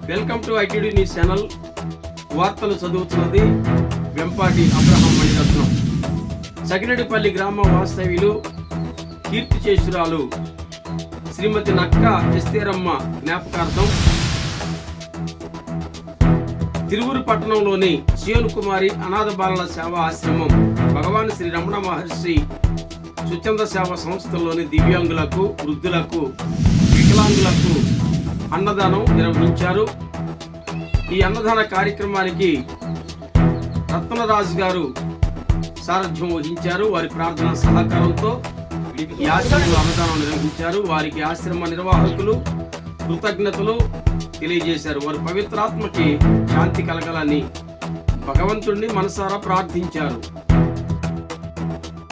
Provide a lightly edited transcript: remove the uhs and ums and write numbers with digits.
Welcome to ITD news channel. వార్తలు చదువుతున్నది Vempati Abraham Mani Ratnam. సగిరెడ్డిపల్లి గ్రామ వాస్తవ్యులు కీర్తి చేసురాలు శ్రీమతి నక్క ఎస్తేరమ్మ జ్ఞాపకార్థం తిరువురు పట్టణంలోని శియోను కుమారి అనాథ బాలల సేవా ఆశ్రమం, భగవాన్ శ్రీ రమణ మహర్షి స్వచ్ఛంద సేవా సంస్థల్లోని దివ్యాంగులకు, వృద్ధులకు, వికలాంగులకు అన్నదానం నిర్వహించారు. ఈ అన్నదాన కార్యక్రమానికి రత్నరాజు గారు సారథ్యం వహించారు. వారి ప్రార్థన సహకారంతో ఈ ఆశ్రమంలో అన్నదానం నిర్వహించారు. వారికి ఆశ్రమ నిర్వాహకులు కృతజ్ఞతలు తెలియజేశారు. వారి పవిత్రాత్మకి శాంతి కలగాలని భగవంతుడిని మనసారా ప్రార్థించారు.